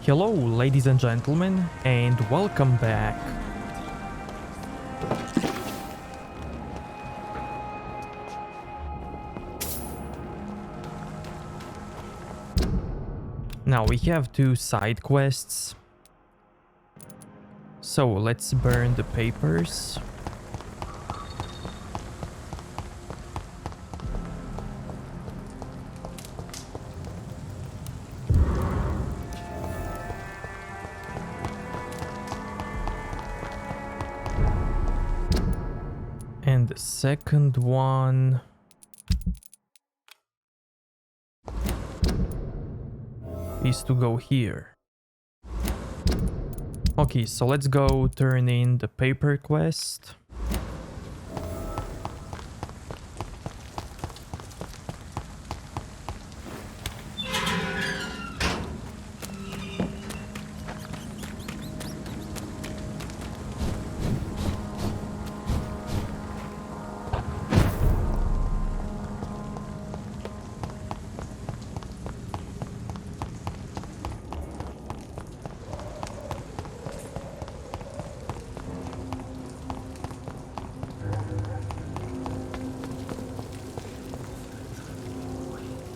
Hello, ladies and gentlemen, and welcome back. Now we have 2 side quests. So let's burn the papers. And the second one is to go here. Okay, so let's go turn in the paper quest.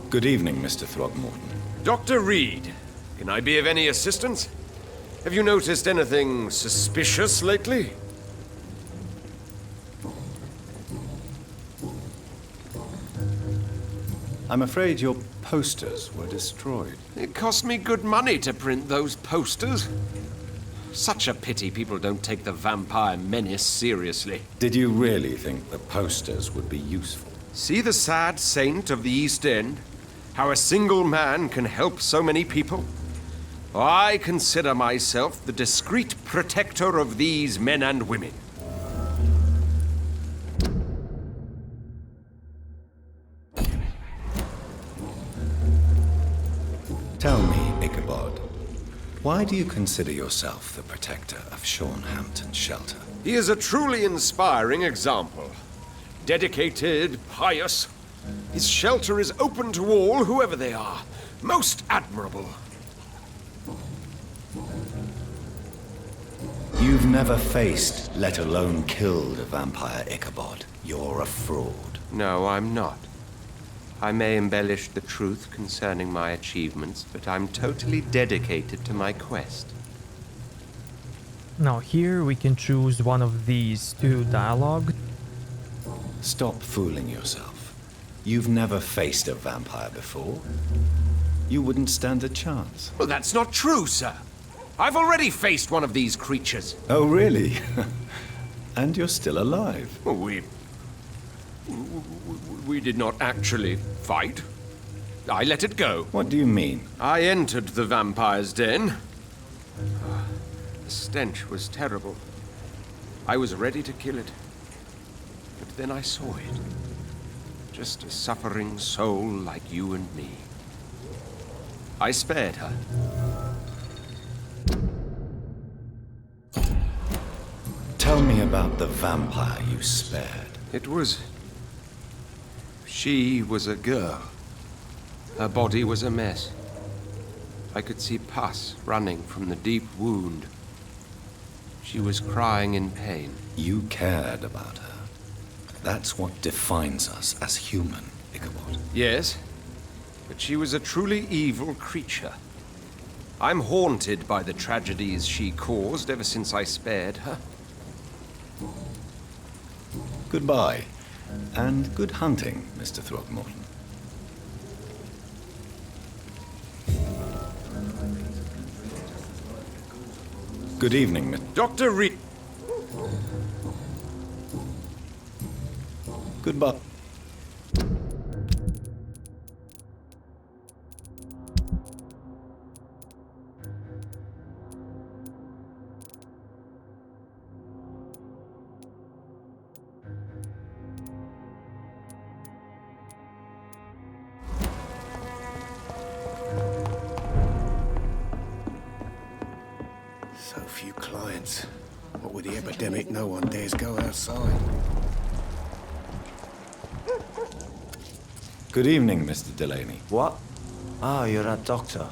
Good evening, Mr. Throckmorton. Dr. Reed, can I be of any assistance? Have you noticed anything suspicious lately? I'm afraid your posters were destroyed. It cost me good money to print those posters. Such a pity people don't take the vampire menace seriously. Did you really think the posters would be useful? See the sad saint of the East End? How a single man can help so many people? I consider myself the discreet protector of these men and women. Tell me, Ichabod, why do you consider yourself the protector of Sean Hampton's shelter? He is a truly inspiring example. Dedicated, pious. His shelter is open to all, whoever they are. Most admirable. You've never faced, let alone killed, a vampire, Ichabod. You're a fraud. No, I'm not. I may embellish the truth concerning my achievements, but I'm totally dedicated to my quest. Now here we can choose one of these 2 dialogue. Stop fooling yourself. You've never faced a vampire before. You wouldn't stand a chance. Well, that's not true, sir. I've already faced one of these creatures. Oh, really? And you're still alive. Well, we did not actually fight. I let it go. What do you mean? I entered the vampire's den. The stench was terrible. I was ready to kill it. But then I saw it. Just a suffering soul like you and me. I spared her. Tell me about the vampire you spared. She was a girl. Her body was a mess. I could see pus running from the deep wound. She was crying in pain. You cared about her. That's what defines us as human, Ichabod. Yes, but she was a truly evil creature. I'm haunted by the tragedies she caused ever since I spared her. Goodbye, and good hunting, Mr. Throckmorton. Good evening, Dr. Reed. Goodbye. So few clients. What with the epidemic, no one dares go outside. Good evening, Mr. Delaney. What? Ah, you're a doctor.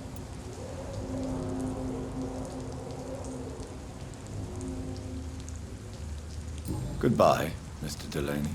Goodbye, Mr. Delaney.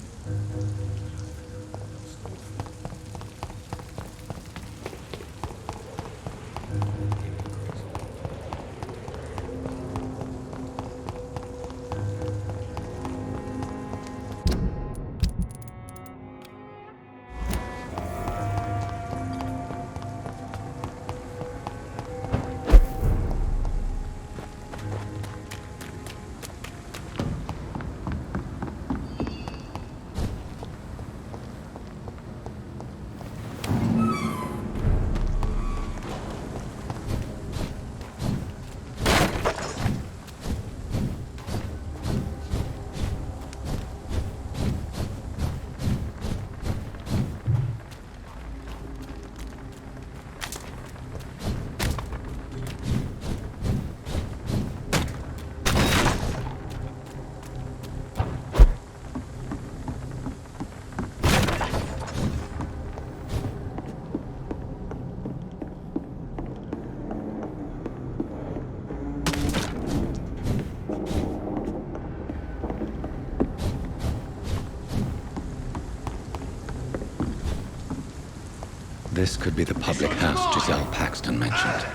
This could be the public house Giselle Paxton mentioned.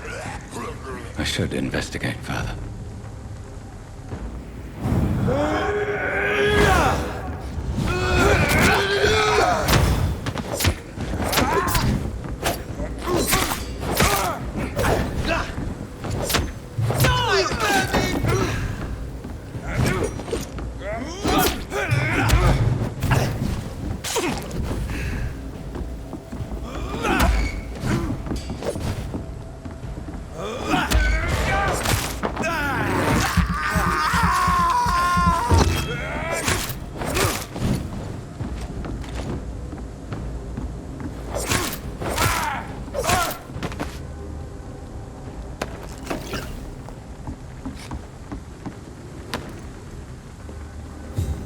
I should investigate further.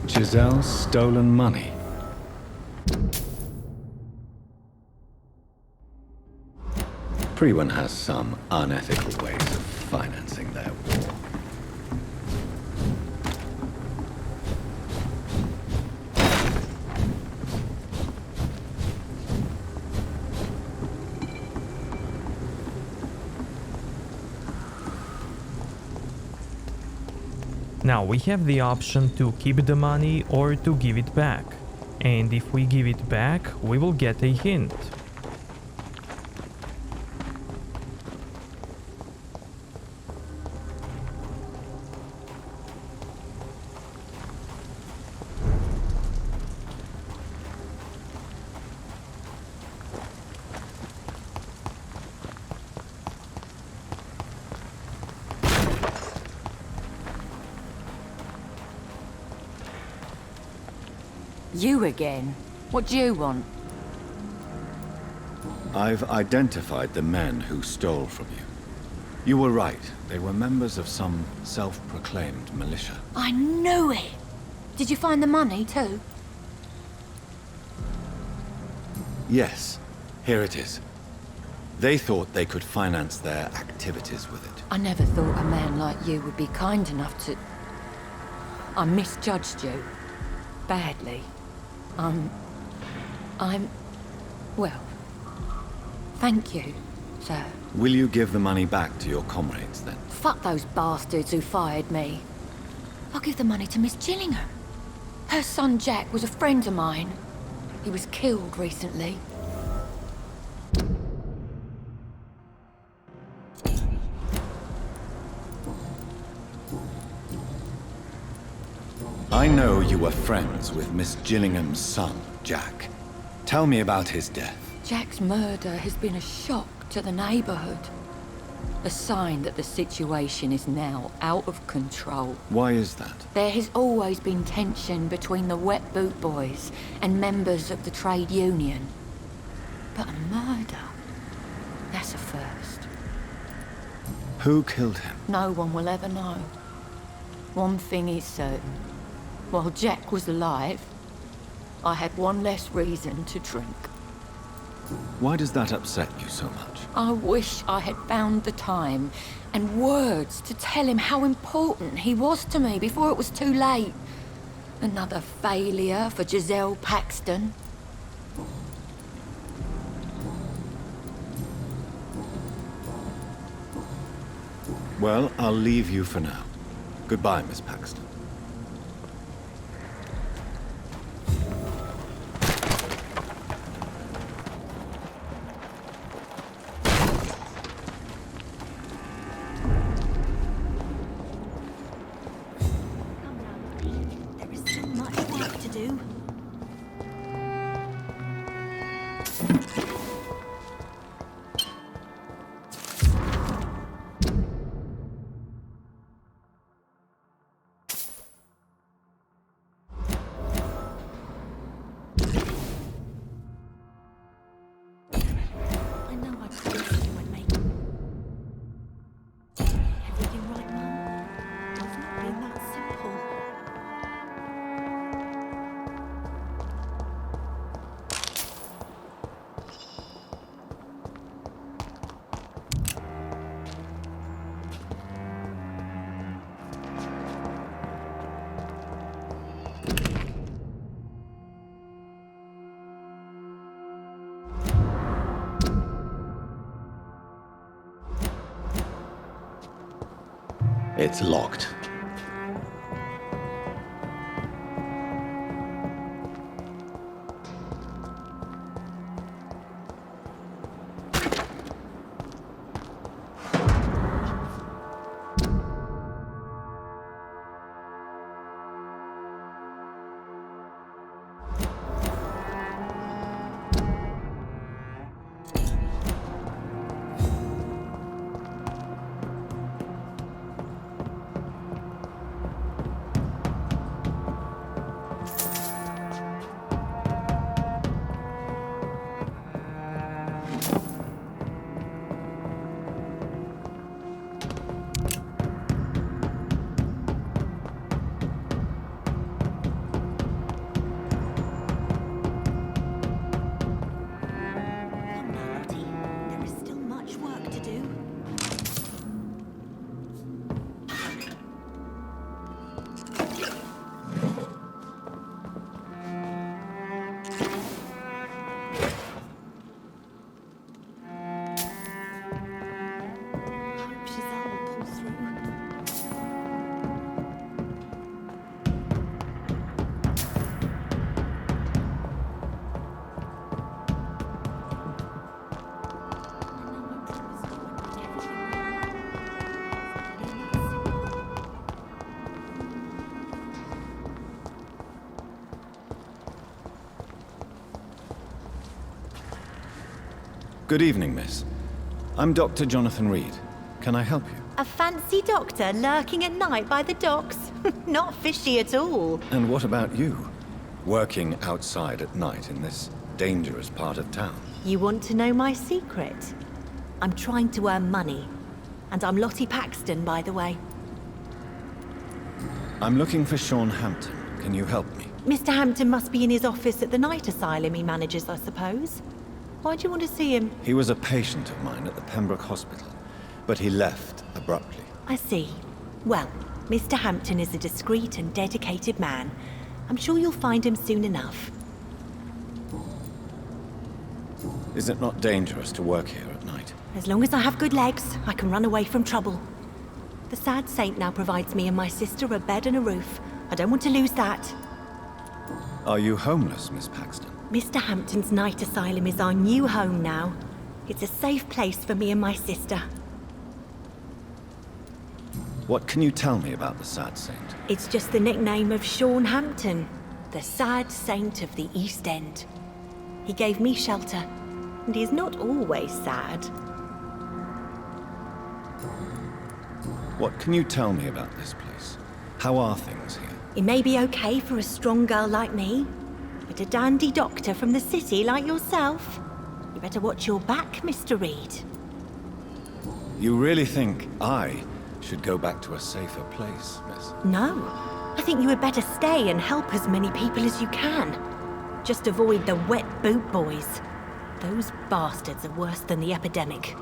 Giselle's stolen money. Everyone has some unethical ways of financing their war. Now we have the option to keep the money or to give it back. And if we give it back, we will get a hint. You again? What do you want? I've identified the men who stole from you. You were right. They were members of some self-proclaimed militia. I knew it! Did you find the money too? Yes, here it is. They thought they could finance their activities with it. I never thought a man like you would be kind enough to... I misjudged you. Badly. Well, thank you, sir. Will you give the money back to your comrades, then? Fuck those bastards who fired me. I'll give the money to Miss Gillingham. Her son Jack was a friend of mine. He was killed recently. I know you were friends with Miss Gillingham's son, Jack. Tell me about his death. Jack's murder has been a shock to the neighborhood. A sign that the situation is now out of control. Why is that? There has always been tension between the Wet Boot Boys and members of the trade union. But a murder? That's a first. Who killed him? No one will ever know. One thing is certain. While Jack was alive, I had one less reason to drink. Why does that upset you so much? I wish I had found the time and words to tell him how important he was to me before it was too late. Another failure for Giselle Paxton. Well, I'll leave you for now. Goodbye, Miss Paxton. There is so much work to do. I know I promised you I'd make everything right, Mum. I've not been that simple. It's locked. Come now, Lottie. There is still much work to do. Hope Giselle will pull through. I know I promised you I'd make everything right. It's not been that simple. Good evening, miss. I'm Dr. Jonathan Reed. Can I help you? A fancy doctor lurking at night by the docks? Not fishy at all. And what about you? Working outside at night in this dangerous part of town? You want to know my secret? I'm trying to earn money. And I'm Lottie Paxton, by the way. I'm looking for Sean Hampton. Can you help me? Mr. Hampton must be in his office at the night asylum he manages, I suppose. Why do you want to see him? He was a patient of mine at the Pembroke Hospital, but he left abruptly. I see. Well, Mr. Hampton is a discreet and dedicated man. I'm sure you'll find him soon enough. Is it not dangerous to work here at night? As long as I have good legs, I can run away from trouble. The sad saint now provides me and my sister a bed and a roof. I don't want to lose that. Are you homeless, Miss Paxton? Mr. Hampton's night asylum is our new home now. It's a safe place for me and my sister. What can you tell me about the Sad Saint? It's just the nickname of Sean Hampton, the sad saint of the East End. He gave me shelter, and he's not always sad. What can you tell me about this place? How are things here? It may be okay for a strong girl like me, but a dandy doctor from the city like yourself, you better watch your back, Mr. Reed. You really think I should go back to a safer place, miss? No, I think you had better stay and help as many people as you can. Just avoid the wet boot boys. Those bastards are worse than the epidemic.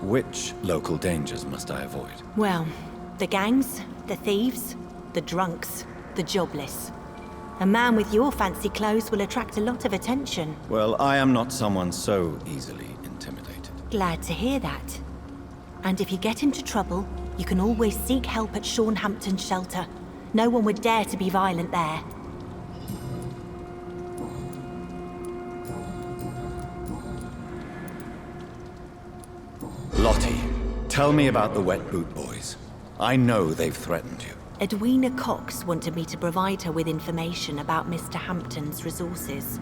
Which local dangers must I avoid? Well, the gangs, the thieves, the drunks. the jobless. A man with your fancy clothes will attract a lot of attention. Well, I am not someone so easily intimidated. Glad to hear that. And if you get into trouble, you can always seek help at Hampton's shelter. No one would dare to be violent there. Lottie, tell me about the Wet Boot Boys. I know they've threatened you. Edwina Cox wanted me to provide her with information about Mr. Hampton's resources.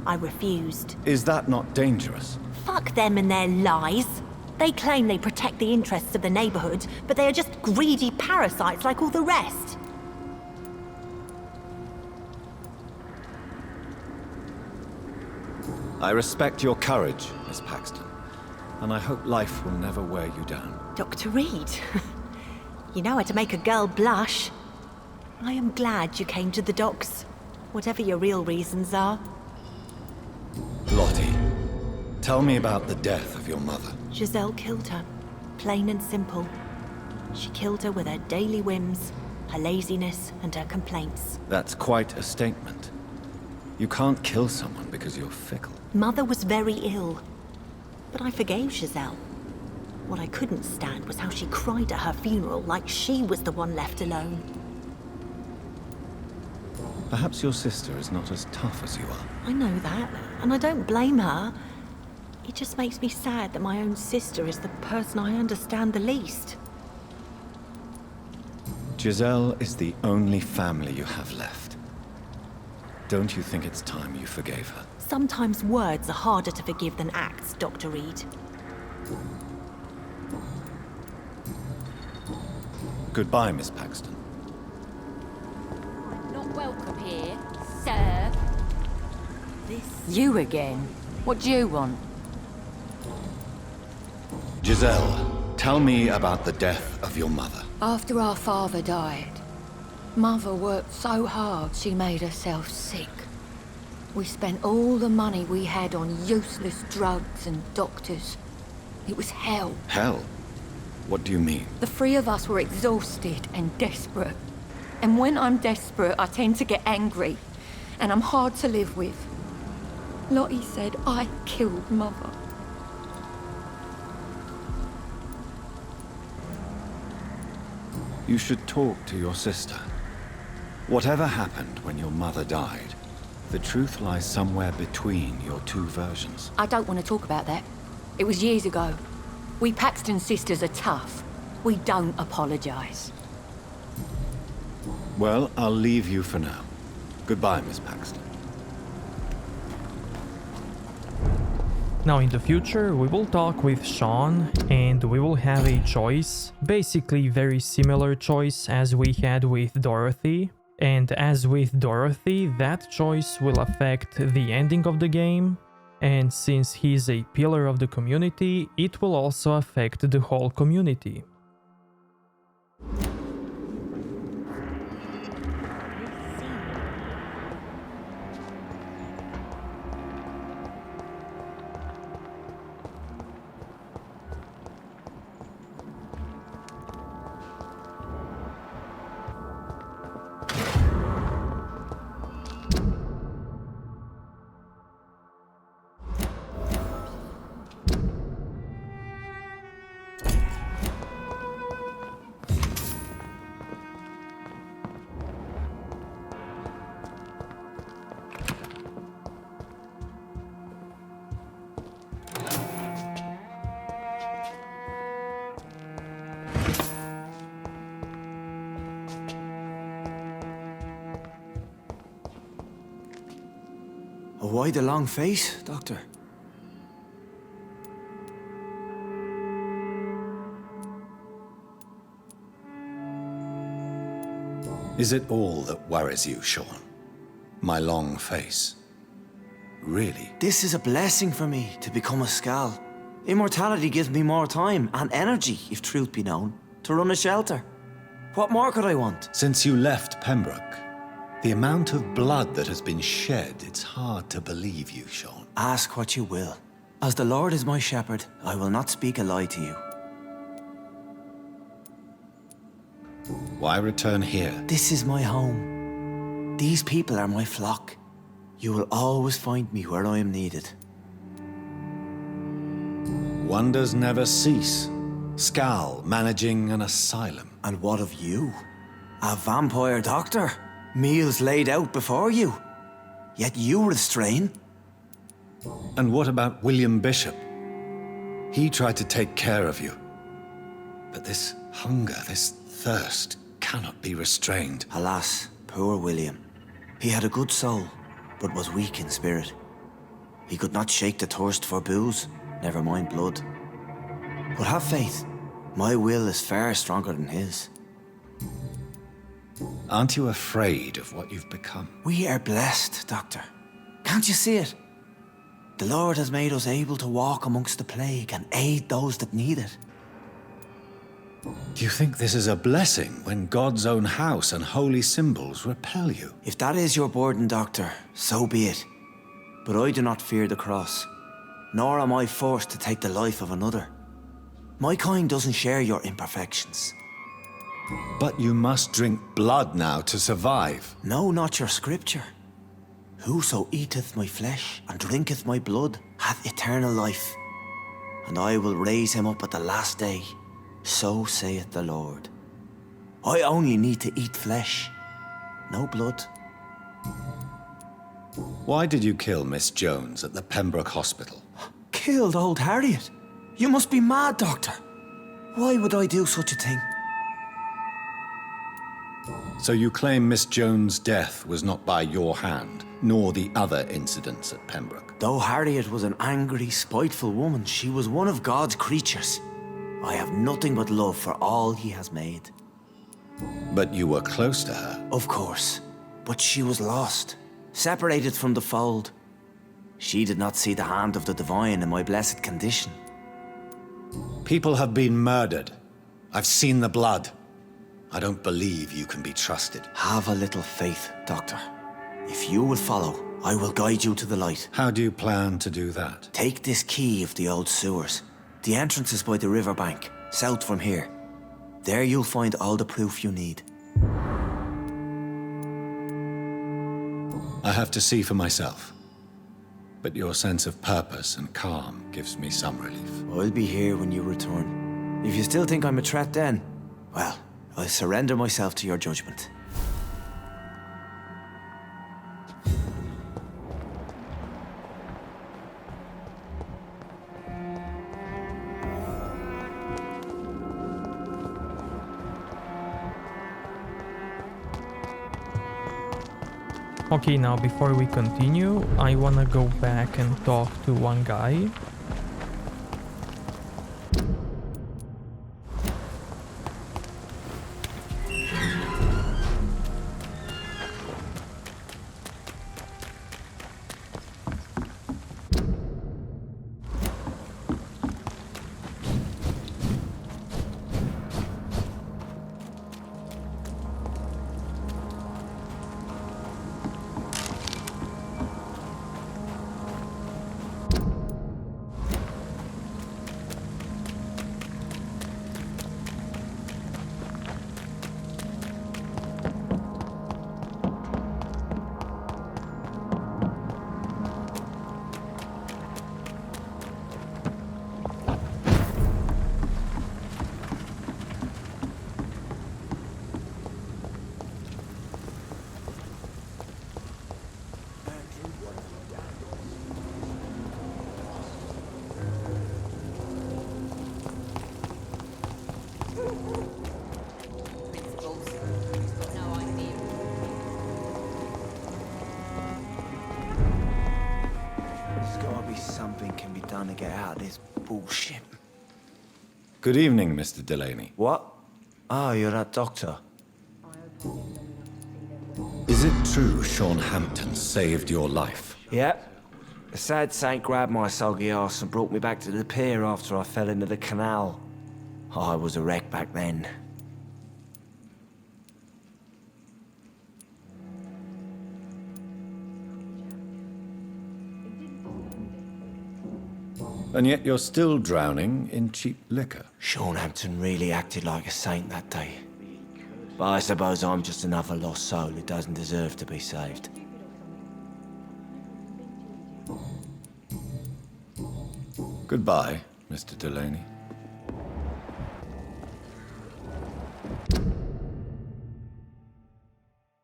I refused. Is that not dangerous? Fuck them and their lies. They claim they protect the interests of the neighborhood, but they are just greedy parasites like all the rest. I respect your courage, Miss Paxton, and I hope life will never wear you down. Dr. Reed, you know how to make a girl blush. I am glad you came to the docks, whatever your real reasons are. Lottie, tell me about the death of your mother. Giselle killed her, plain and simple. She killed her with her daily whims, her laziness, and her complaints. That's quite a statement. You can't kill someone because you're fickle. Mother was very ill, but I forgave Giselle. What I couldn't stand was how she cried at her funeral like she was the one left alone. Perhaps your sister is not as tough as you are. I know that, and I don't blame her. It just makes me sad that my own sister is the person I understand the least. Giselle is the only family you have left. Don't you think it's time you forgave her? Sometimes words are harder to forgive than acts, Dr. Reed. Goodbye, Miss Paxton. Not welcome here, sir. You again? What do you want? Giselle, tell me about the death of your mother. After our father died, Mother worked so hard she made herself sick. We spent all the money we had on useless drugs and doctors. It was hell. Hell? What do you mean? The three of us were exhausted and desperate. And when I'm desperate, I tend to get angry. And I'm hard to live with. Lottie said I killed Mother. You should talk to your sister. Whatever happened when your mother died, the truth lies somewhere between your two versions. I don't want to talk about that. It was years ago. We Paxton sisters are tough. We don't apologize. Well, I'll leave you for now. Goodbye, Miss Paxton. Now in the future we will talk with Sean and we will have a choice, basically very similar choice as we had with Dorothy. And as with Dorothy, that choice will affect the ending of the game. And since he's a pillar of the community, it will also affect the whole community. Why the long face, Doctor? Is it all that worries you, Sean? My long face? Really? This is a blessing for me, to become a Skal. Immortality gives me more time and energy, if truth be known, to run a shelter. What more could I want? Since you left Pembroke, the amount of blood that has been shed, it's hard to believe you, Sean. Ask what you will. As the Lord is my shepherd, I will not speak a lie to you. Why return here? This is my home. These people are my flock. You will always find me where I am needed. Wonders never cease. Skal managing an asylum. And what of you? A vampire doctor? Meals laid out before you. Yet you restrain. And what about William Bishop? He tried to take care of you. But this hunger, this thirst, cannot be restrained. Alas, poor William. He had a good soul, but was weak in spirit. He could not shake the thirst for booze, never mind blood. But have faith. My will is far stronger than his. Aren't you afraid of what you've become? We are blessed, Doctor. Can't you see it? The Lord has made us able to walk amongst the plague and aid those that need it. Do you think this is a blessing when God's own house and holy symbols repel you? If that is your burden, Doctor, so be it. But I do not fear the cross, nor am I forced to take the life of another. My kind doesn't share your imperfections. But you must drink blood now to survive. No, not your scripture. Whoso eateth my flesh and drinketh my blood hath eternal life, and I will raise him up at the last day. So saith the Lord. I only need to eat flesh, no blood. Why did you kill Miss Jones at the Pembroke Hospital? Killed old Harriet? You must be mad, Doctor. Why would I do such a thing? So you claim Miss Jones' death was not by your hand, nor the other incidents at Pembroke? Though Harriet was an angry, spiteful woman, she was one of God's creatures. I have nothing but love for all he has made. But you were close to her. Of course. But she was lost, separated from the fold. She did not see the hand of the divine in my blessed condition. People have been murdered. I've seen the blood. I don't believe you can be trusted. Have a little faith, Doctor. If you will follow, I will guide you to the light. How do you plan to do that? Take this key of the old sewers. The entrance is by the riverbank, south from here. There you'll find all the proof you need. I have to see for myself. But your sense of purpose and calm gives me some relief. I'll be here when you return. If you still think I'm a threat then, well, I surrender myself to your judgment. Okay, now before we continue, I wanna go back and talk to one guy. To get out of this bullshit. Good evening, Mr. Delaney. What? Ah, you're that doctor. Is it true Sean Hampton saved your life? Yep. A sad saint grabbed my soggy arse and brought me back to the pier after I fell into the canal. I was a wreck back then. And yet you're still drowning in cheap liquor. Sean Hampton really acted like a saint that day. But I suppose I'm just another lost soul who doesn't deserve to be saved. Goodbye, Mr. Delaney.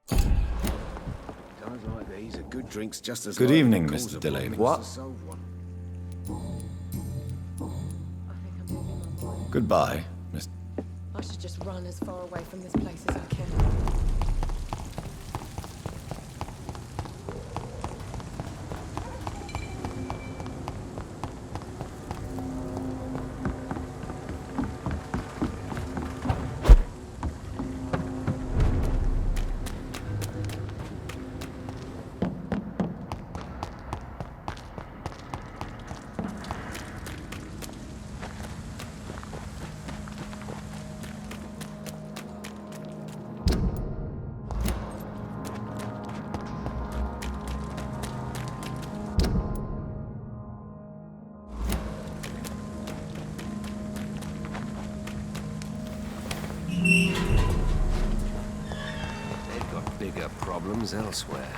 Times like these are good drinks just as Good likely to evening, cause Mr. a Delaney. problem as What? to solve one. Goodbye, Mr. I should just run as far away from this place as I can. They've got bigger problems elsewhere.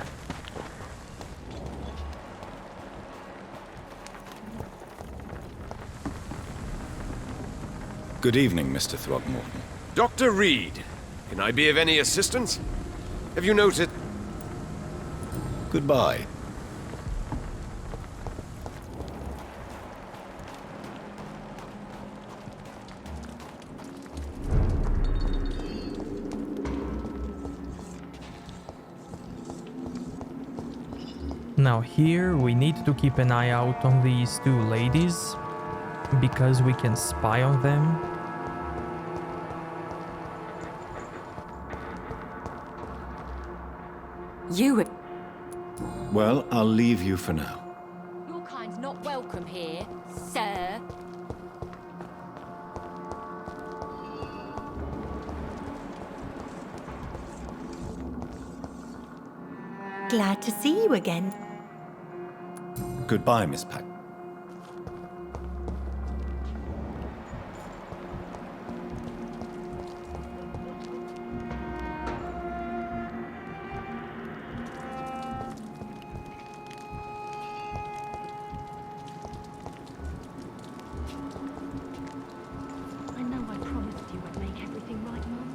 Good evening, Mr. Throckmorton. Dr. Reed, can I be of any assistance? Have you noted? Goodbye. Now here we need to keep an eye out on these two ladies because we can spy on them. You... Well, I'll leave you for now. Your kind's not welcome here, sir. Glad to see you again. Goodbye, Miss Pack. I know I promised you I'd make everything right, Mum.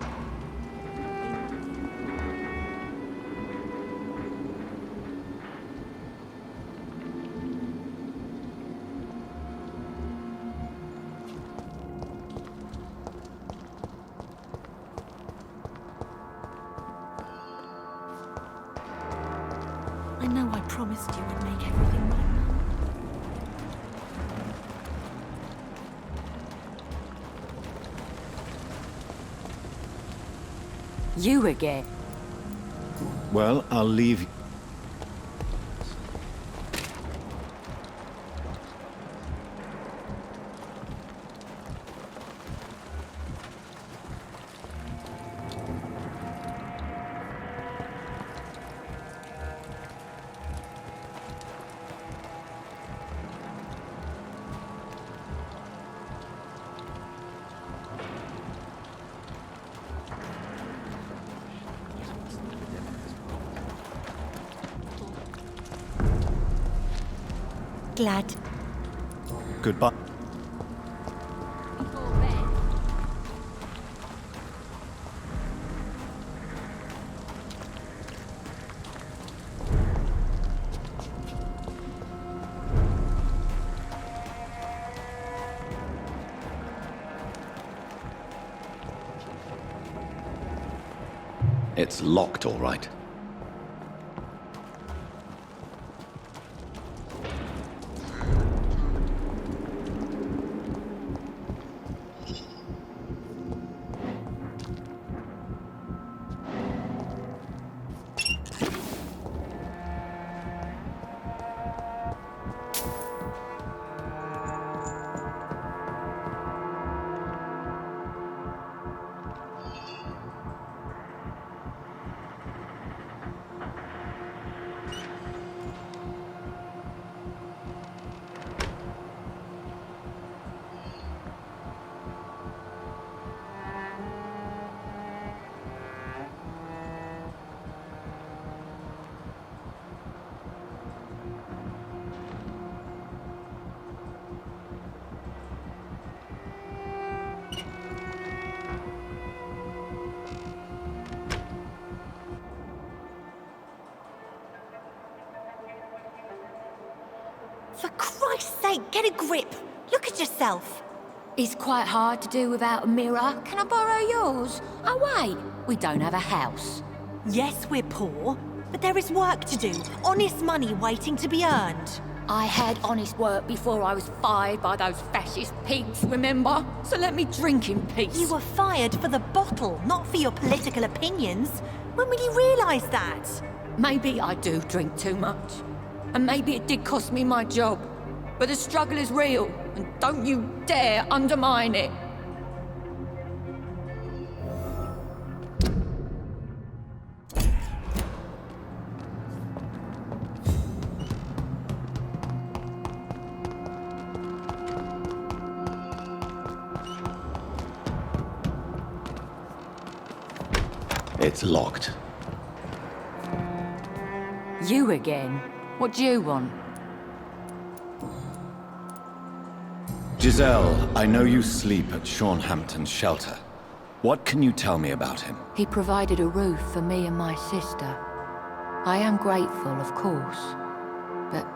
I know I promised you I'd make everything right, Mum. You again. Well, I'll leave you. Glad. Goodbye. It's locked, all right. Lottie, get a grip. Look at yourself. It's quite hard to do without a mirror. Can I borrow yours? Oh, wait. We don't have a house. Yes, we're poor, but there is work to do. Honest money waiting to be earned. I had honest work before I was fired by those fascist pigs, remember? So let me drink in peace. You were fired for the bottle, not for your political opinions. When will you realise that? Maybe I do drink too much. And maybe it did cost me my job. But the struggle is real, and don't you dare undermine it. It's locked. You again? What do you want? Giselle, I know you sleep at Sean Hampton's shelter. What can you tell me about him? He provided a roof for me and my sister. I am grateful, of course, but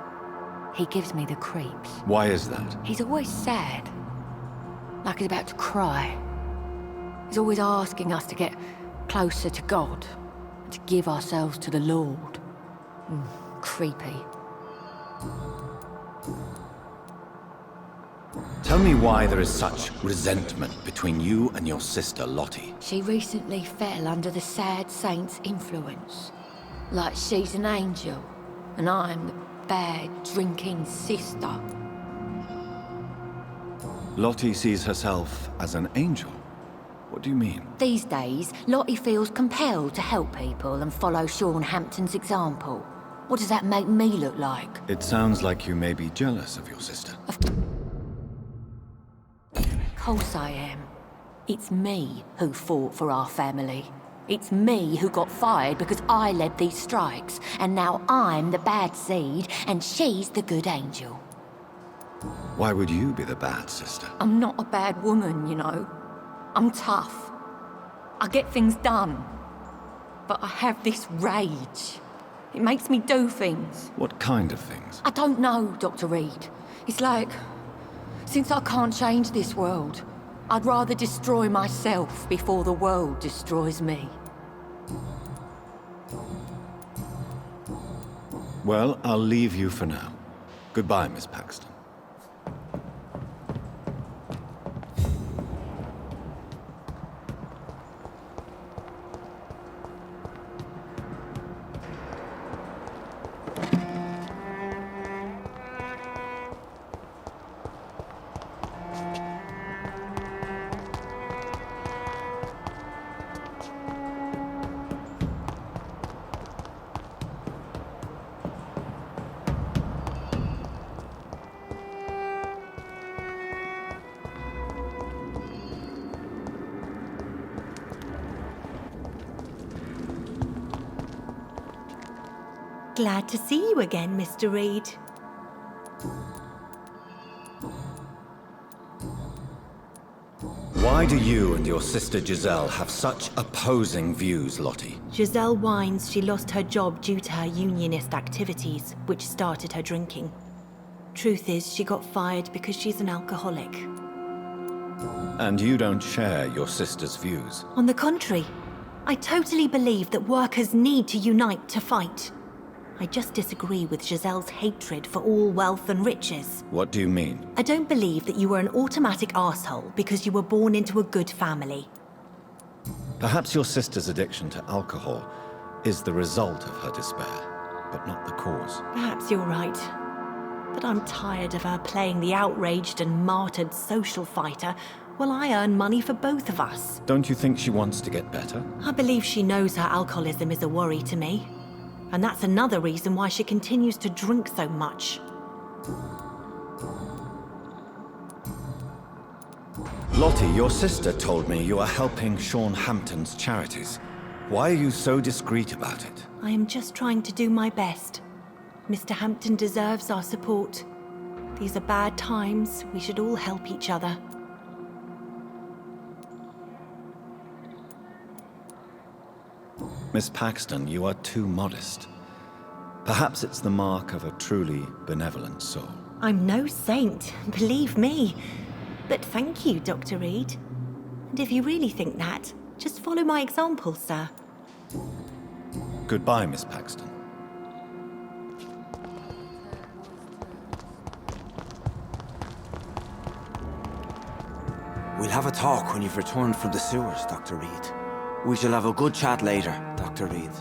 he gives me the creeps. Why is that? He's always sad, like he's about to cry. He's always asking us to get closer to God, to give ourselves to the Lord. Creepy. Tell me why there is such resentment between you and your sister, Lottie. She recently fell under the sad saint's influence. Like she's an angel, and I'm the bad, drinking sister. Lottie sees herself as an angel. What do you mean? These days, Lottie feels compelled to help people and follow Sean Hampton's example. What does that make me look like? It sounds like you may be jealous of your sister. Of course I am. It's me who fought for our family. It's me who got fired because I led these strikes. And now I'm the bad seed, and she's the good angel. Why would you be the bad sister? I'm not a bad woman, you know. I'm tough. I get things done. But I have this rage. It makes me do things. What kind of things? I don't know, Dr. Reed. It's like, since I can't change this world, I'd rather destroy myself before the world destroys me. Well, I'll leave you for now. Goodbye, Miss Paxton. Glad to see you again, Mr. Reed. Why do you and your sister Giselle have such opposing views, Lottie? Giselle whines she lost her job due to her unionist activities, which started her drinking. Truth is, she got fired because she's an alcoholic. And you don't share your sister's views? On the contrary, I totally believe that workers need to unite to fight. I just disagree with Giselle's hatred for all wealth and riches. What do you mean? I don't believe that you were an automatic arsehole because you were born into a good family. Perhaps your sister's addiction to alcohol is the result of her despair, but not the cause. Perhaps you're right. But I'm tired of her playing the outraged and martyred social fighter while I earn money for both of us. Don't you think she wants to get better? I believe she knows her alcoholism is a worry to me. And that's another reason why she continues to drink so much. Lottie, your sister told me you are helping Sean Hampton's charities. Why are you so discreet about it? I am just trying to do my best. Mr. Hampton deserves our support. These are bad times. We should all help each other. Miss Paxton, you are too modest. Perhaps it's the mark of a truly benevolent soul. I'm no saint, believe me. But thank you, Dr. Reed. And if you really think that, just follow my example, sir. Goodbye, Miss Paxton. We'll have a talk when you've returned from the sewers, Dr. Reed. We shall have a good chat later, Dr. Reed.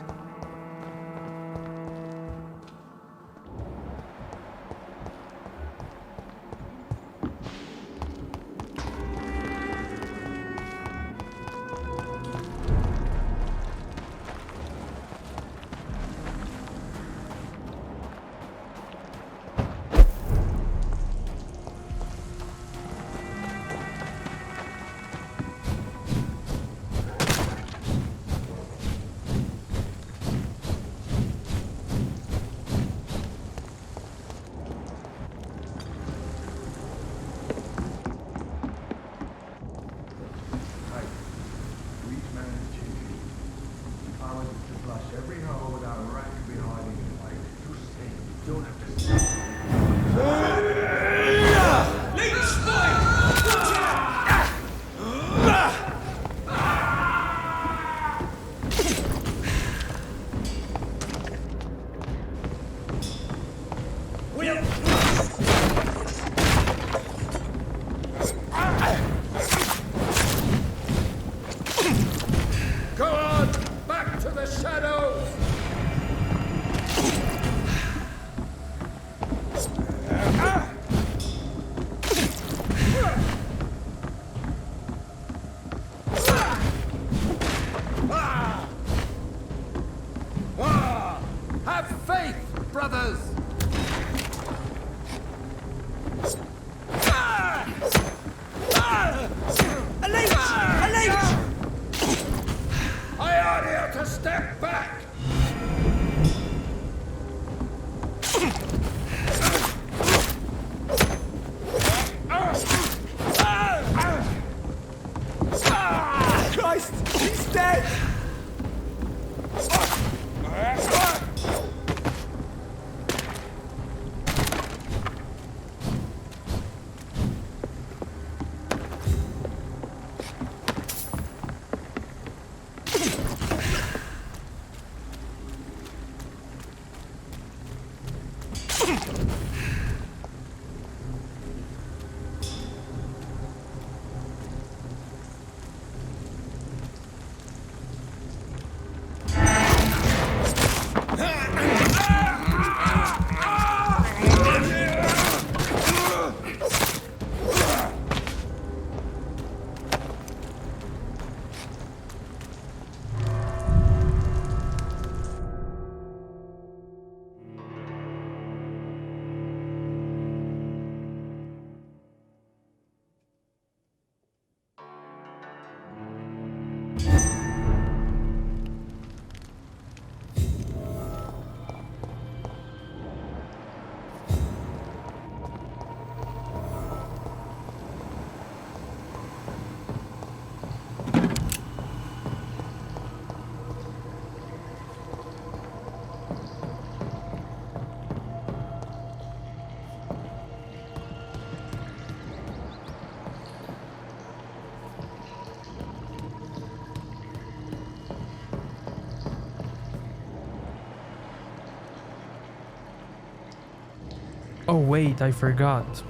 Oh wait, I forgot.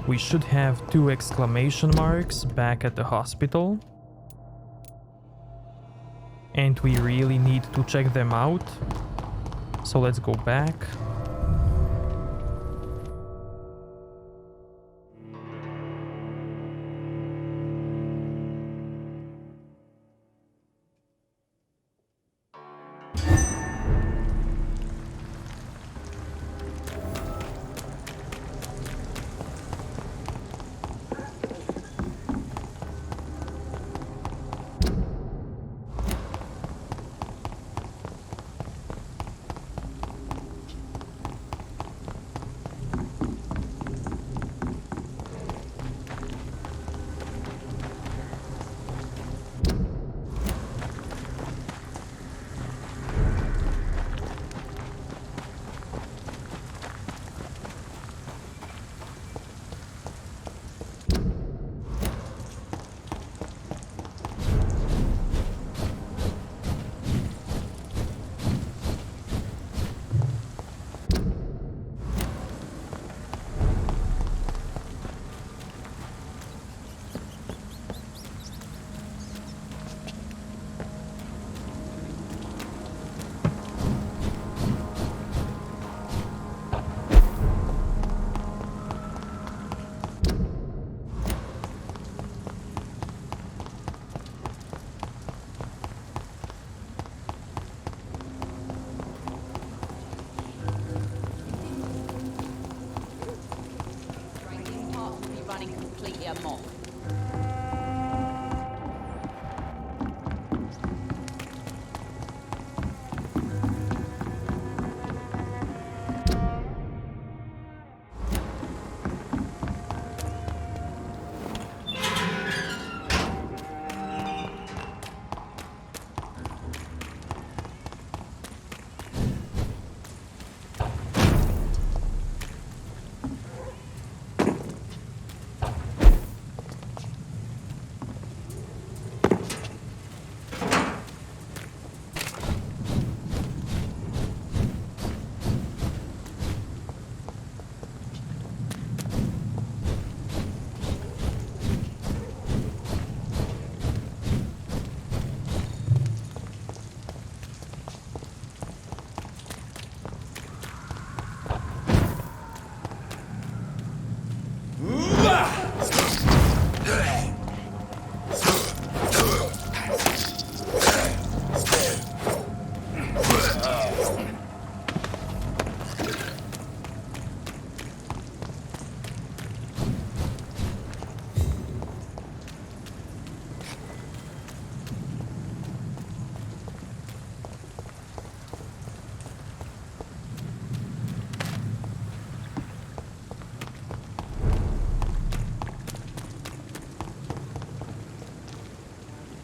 We should have 2 exclamation marks back at the hospital. And we really need to check them out. So let's go back.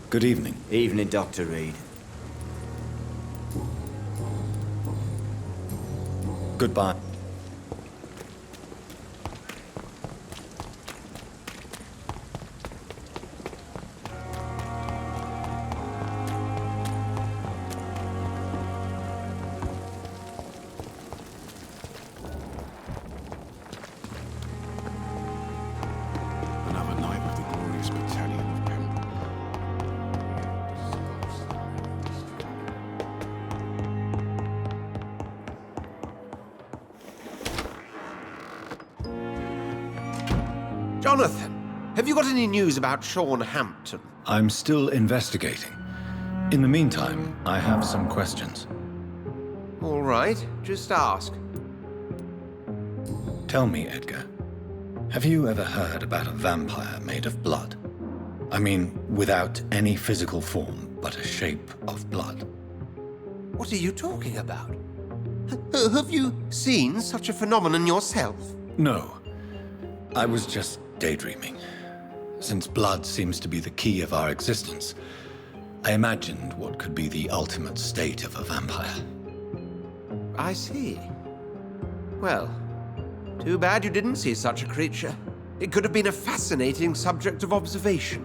Good evening. Evening, Dr. Reed. Goodbye. Another night with the glorious battalion of Pembroke. Jonathan, have you got any news about Sean Hampton? I'm still investigating. In the meantime, I have some questions. All right, just ask. Tell me, Edgar, have you ever heard about a vampire made of blood? I mean, without any physical form, but a shape of blood. What are you talking about? Have you seen such a phenomenon yourself? No. I was just daydreaming. Since blood seems to be the key of our existence, I imagined what could be the ultimate state of a vampire. I see. Well, too bad you didn't see such a creature. It could have been a fascinating subject of observation.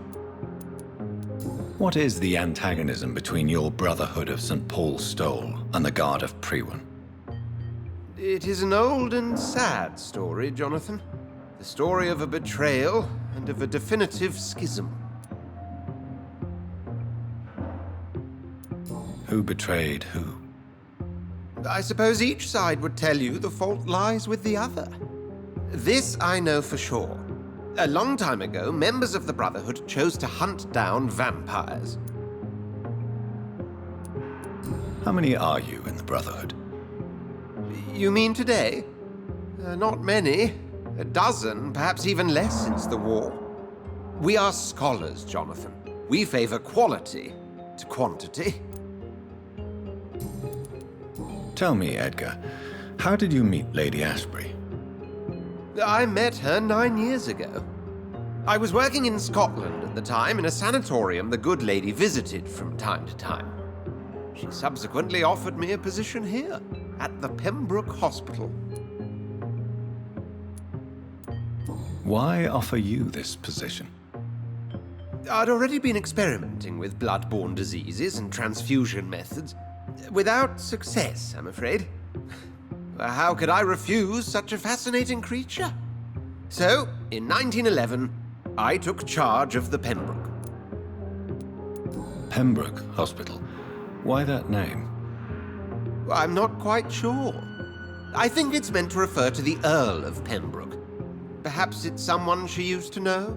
What is the antagonism between your Brotherhood of St. Paul's Stole and the Guard of Prewan? It is an old and sad story, Jonathan. The story of a betrayal and of a definitive schism. Who betrayed who? I suppose each side would tell you the fault lies with the other. This I know for sure. A long time ago, members of the Brotherhood chose to hunt down vampires. How many are you in the Brotherhood? You mean today? Not many. A dozen, perhaps even less since the war. We are scholars, Jonathan. We favor quality to quantity. Tell me, Edgar, how did you meet Lady Ashbury? I met her 9 years ago. I was working in Scotland at the time in a sanatorium the good lady visited from time to time. She subsequently offered me a position here, at the Pembroke Hospital. Why offer you this position? I'd already been experimenting with blood-borne diseases and transfusion methods. Without success, I'm afraid. How could I refuse such a fascinating creature? So, in 1911, I took charge of the Pembroke. Pembroke Hospital. Why that name? I'm not quite sure. I think it's meant to refer to the Earl of Pembroke. Perhaps it's someone she used to know?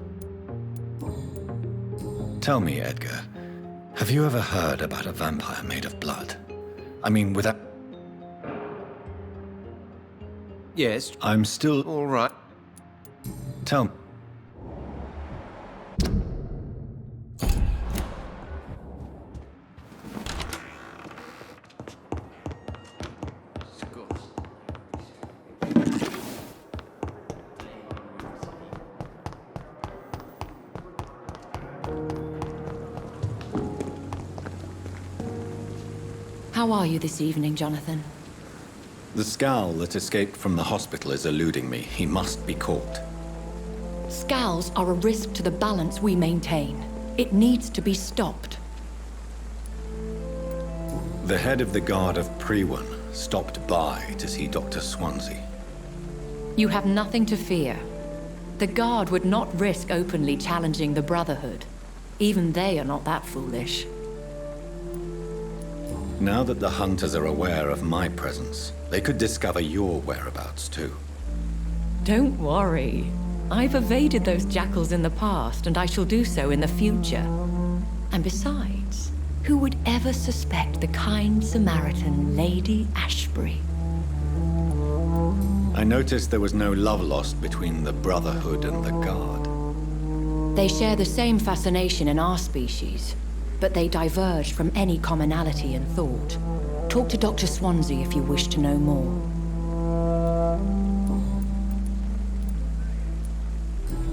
Tell me, Edgar, have you ever heard about a vampire made of blood? I mean, without... Yes. I'm still... All right. Tell me. How are you this evening, Jonathan? The scowl that escaped from the hospital is eluding me. He must be caught. Scowls are a risk to the balance we maintain. It needs to be stopped. The head of the Guard of Prewan stopped by to see Dr. Swansea. You have nothing to fear. The Guard would not risk openly challenging the Brotherhood. Even they are not that foolish. Now that the hunters are aware of my presence, they could discover your whereabouts too. Don't worry. I've evaded those jackals in the past, and I shall do so in the future. And besides, who would ever suspect the kind Samaritan Lady Ashbury? I noticed there was no love lost between the Brotherhood and the Guard. They share the same fascination in our species, but they diverge from any commonality in thought. Talk to Dr. Swansea if you wish to know more.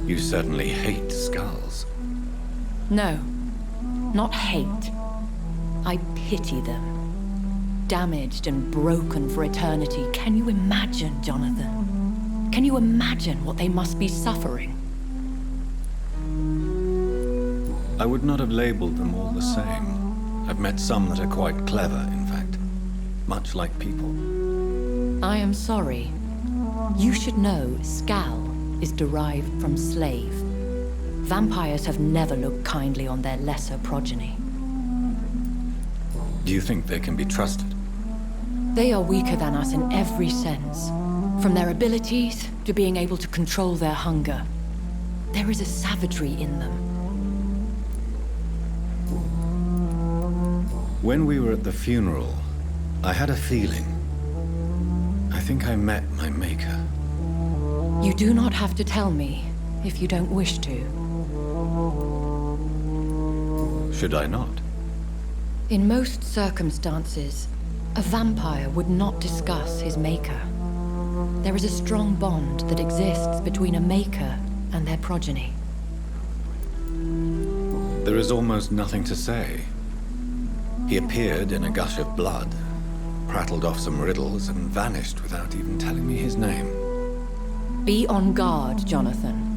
You certainly hate skulls. No. not hate. I pity them. Damaged and broken for eternity. Can you imagine, Jonathan? Can you imagine what they must be suffering? I would not have labeled them all the same. I've met some that are quite clever, in fact. Much like people. I am sorry. You should know Scal is derived from slave. Vampires have never looked kindly on their lesser progeny. Do you think they can be trusted? They are weaker than us in every sense. From their abilities to being able to control their hunger. There is a savagery in them. When we were at the funeral, I had a feeling. I think I met my maker. You do not have to tell me if you don't wish to. Should I not? In most circumstances, a vampire would not discuss his maker. There is a strong bond that exists between a maker and their progeny. There is almost nothing to say. He appeared in a gush of blood, prattled off some riddles, and vanished without even telling me his name. Be on guard, Jonathan.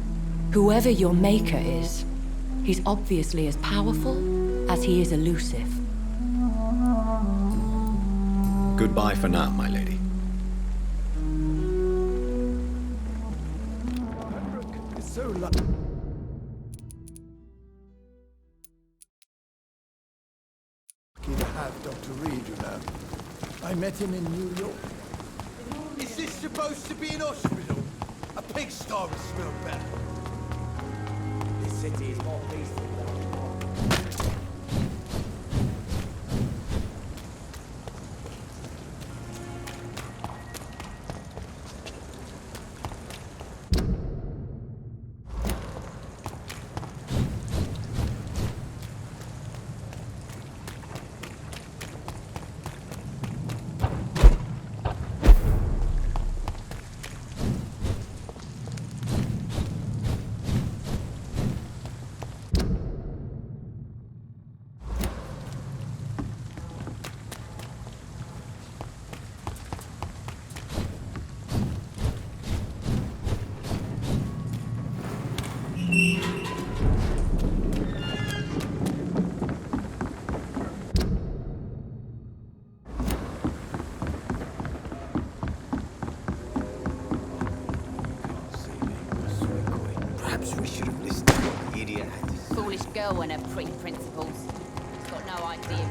Whoever your maker is, he's obviously as powerful as he is elusive. Goodbye for now, my lady. It's so to have Dr. Reed, you know. I met him in New York. Is this supposed to be an hospital? A pigsty would smell better. This city is more peaceful than we want. Perhaps we should have listened to what the idiot had to say. Foolish girl and her pretty principles. She's got no idea.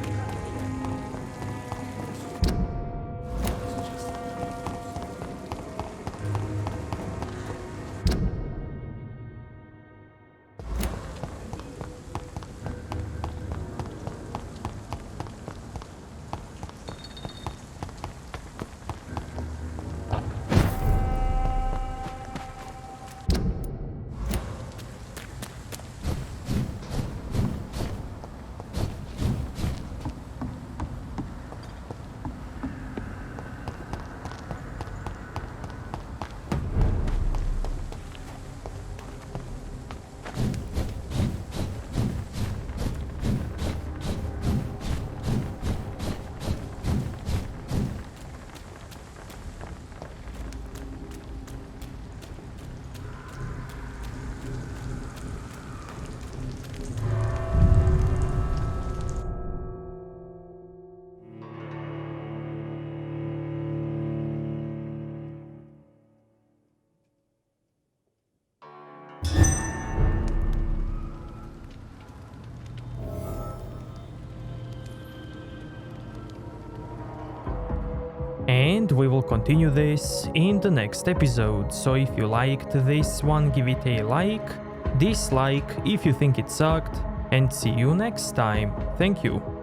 And we will continue this in the next episode, so if you liked this one, give it a like, dislike if you think it sucked, and see you next time. Thank you.